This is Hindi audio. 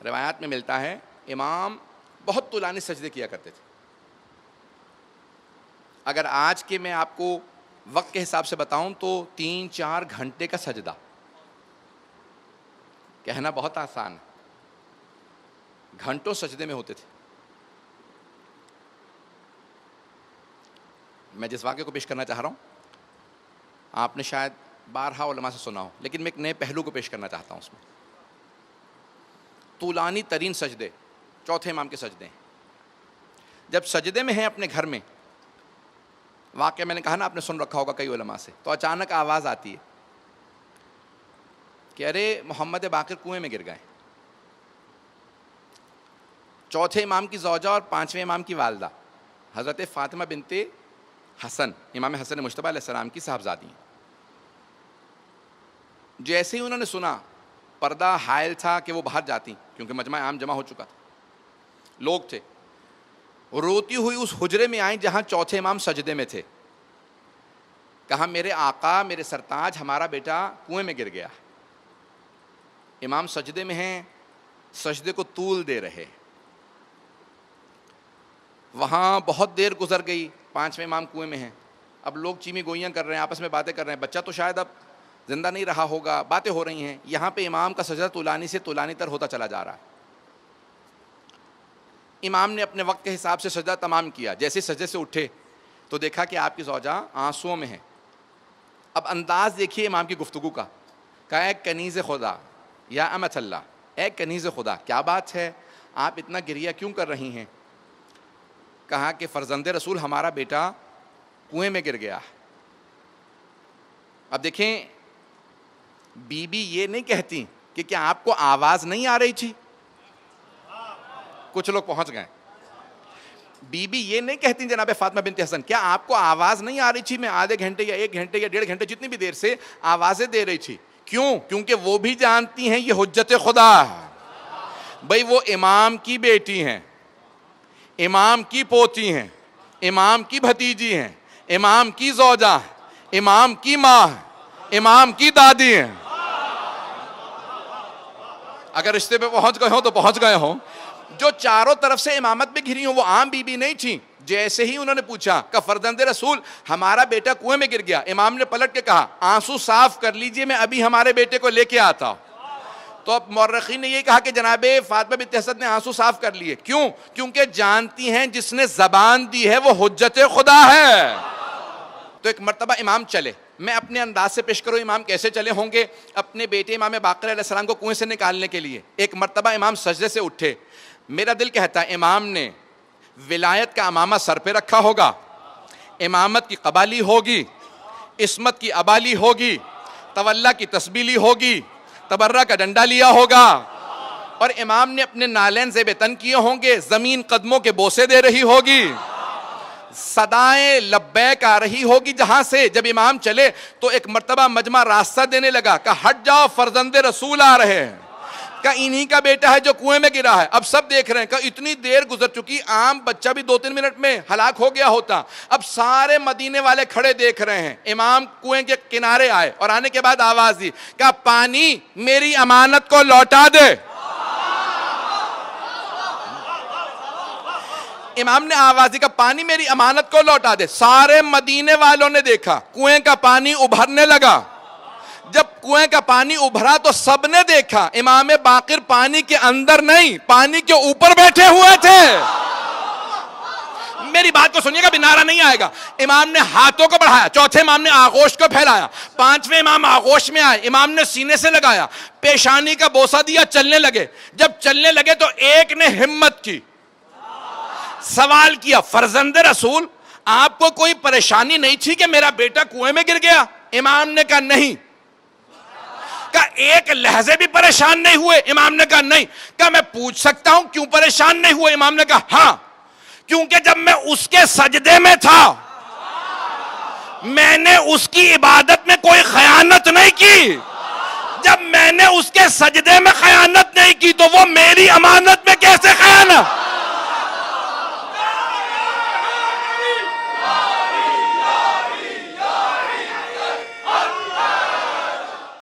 रिवायात में मिलता है इमाम बहुत तुलानी सजदे किया करते थे। अगर आज के मैं आपको वक्त के हिसाब से बताऊं तो 3-4 घंटे का सजदा, कहना बहुत आसान है, घंटों सजदे में होते थे। मैं जिस वाक़े को पेश करना चाह रहा हूं आपने शायद बारहा उलमा से सुना हो, लेकिन मैं एक नए पहलू को पेश करना चाहता हूं। उसमें तुलानी तरीन सजदे चौथे इमाम के सजदे हैं। जब सजदे में हैं अपने घर में, वाक़या मैंने कहा ना आपने सुन रखा होगा कई उलमा से, तो अचानक आवाज़ आती है कि अरे मोहम्मद बाकिर कुएं में गिर गए। चौथे इमाम की ज़ौजा और पांचवें इमाम की वालदा हज़रत फ़ातिमा बिनते हसन, इमाम हसन मुश्तबा अलैहिस्सलाम की साहबजादी हैं। जैसे ही उन्होंने सुना, पर्दा हायल था कि वो बाहर जाती, क्योंकि मजमा आम जमा हो चुका था, लोग थे, रोती हुई उस हुजरे में आई जहां चौथे इमाम सजदे में थे। कहा मेरे आका, मेरे सरताज, हमारा बेटा कुएं में गिर गया। इमाम सजदे में हैं, सजदे को तूल दे रहे। वहां बहुत देर गुजर गई, पांचवें इमाम कुएं में हैं। अब लोग चीमी गोइयां कर रहे हैं, आपस में बातें कर रहे हैं, बच्चा तो शायद अब जिंदा नहीं रहा होगा, बातें हो रही हैं। यहाँ पे इमाम का सजदा तुलानी से तुलानी तर होता चला जा रहा है। इमाम ने अपने वक्त के हिसाब से सजदा तमाम किया। जैसे सजदे से उठे तो देखा कि आपकी ज़ौजा आंसुओं में है। अब अंदाज देखिए इमाम की गुफ्तगू का। कहा ए कनीज़ खुदा या अमत अल्लाह, ए कनीज़ खुदा, क्या बात है, आप इतना गिरिया क्यों कर रही हैं? कहा कि फर्जंदे रसूल, हमारा बेटा कुएं में गिर गया। अब देखें, बीबी ये नहीं कहती कि क्या आपको आवाज नहीं आ रही थी? कुछ लोग पहुंच गए। बीबी ये नहीं कहती जनाब फातिमा बिनते हसन, क्या आपको आवाज नहीं आ रही थी? मैं आधे घंटे या 1 घंटे या 1.5 घंटे जितनी भी देर से आवाजें दे रही थी। क्यों? क्योंकि वो भी जानती हैं ये हुज्जत खुदा है भाई, वो इमाम की बेटी हैं, इमाम की पोती हैं, इमाम की भतीजी हैं, इमाम की ज़ौजा है, इमाम की माँ है, इमाम की दादी है। अगर रिश्ते पे पहुंच गए हो तो पहुंच गए हो। जो चारों तरफ से इमामत में घिरी हो वो आम बीबी नहीं थी। जैसे ही उन्होंने पूछा कि फर्जंदे रसूल, हमारा बेटा कुएं में गिर गया, इमाम ने पलट के कहा आंसू साफ कर लीजिए, मैं अभी हमारे बेटे को लेके आता हूं। तो अब मौर्रखीन ने यही कहा कि जनाबे फातिमा बिनते हसन ने आंसू साफ कर लिए। क्यों? क्योंकि जानती हैं जिसने जबान दी है वो हुज्जत खुदा है। तो एक मर्तबा इमाम चले, मैं अपने अंदाज से पेश करूं इमाम कैसे चले होंगे अपने बेटे इमाम बाक़िर अलैहिस्सलाम को कुएं से निकालने के लिए। एक मर्तबा इमाम सजदे से उठे, मेरा दिल कहता है इमाम ने विलायत का अमामा सर पे रखा होगा, इमामत की कबाली होगी, इस्मत की अबाली होगी, तवल्ला की तस्बीली होगी, तबर्रा का डंडा लिया होगा, और इमाम ने अपने नालैन ज़ेब तन किए होंगे, जमीन कदमों के बोसे दे रही होगी, सदाएं लब्बैक आ रही होगी जहां से। जब इमाम चले तो एक मर्तबा मजमा रास्ता देने लगा, कहा हट जाओ, फर्जंदे रसूल आ रहे हैं, का इन्हीं का बेटा है जो कुएं में गिरा है। अब सब देख रहे हैं, का इतनी देर गुजर चुकी, आम बच्चा भी 2-3 मिनट में हलाक हो गया होता। अब सारे मदीने वाले खड़े देख रहे हैं। इमाम कुएं के किनारे आए और आने के बाद आवाज दी, का पानी मेरी अमानत को लौटा दे। इमाम ने आवाज दी, का पानी मेरी अमानत को लौटा दे। सारे मदीने वालों ने देखा कुएं का पानी उभरने लगा। जब कुएं का पानी उभरा तो सबने देखा इमाम बाकिर पानी के अंदर नहीं, पानी के ऊपर बैठे हुए थे। मेरी बात को सुनिएगा, बिनारा नहीं आएगा। इमाम ने हाथों को बढ़ाया, चौथे इमाम ने आगोश को फैलाया, पांचवें इमाम आगोश में आए, इमाम ने सीने से लगाया, पेशानी का बोसा दिया, चलने लगे। जब चलने लगे तो एक ने हिम्मत की, सवाल किया, फर्जंदे रसूल, आपको कोई परेशानी नहीं थी कि मेरा बेटा कुएं में गिर गया? इमाम ने कहा नहीं। का एक लहजे भी परेशान नहीं हुए? इमाम ने कहा नहीं। क्या मैं पूछ सकता हूं क्यों परेशान नहीं हुए? इमाम ने कहा हां, क्योंकि जब मैं उसके सजदे में था मैंने उसकी इबादत में कोई खयानत नहीं की। जब मैंने उसके सजदे में खयानत नहीं की तो वो मेरी अमानत में कैसे खयानत?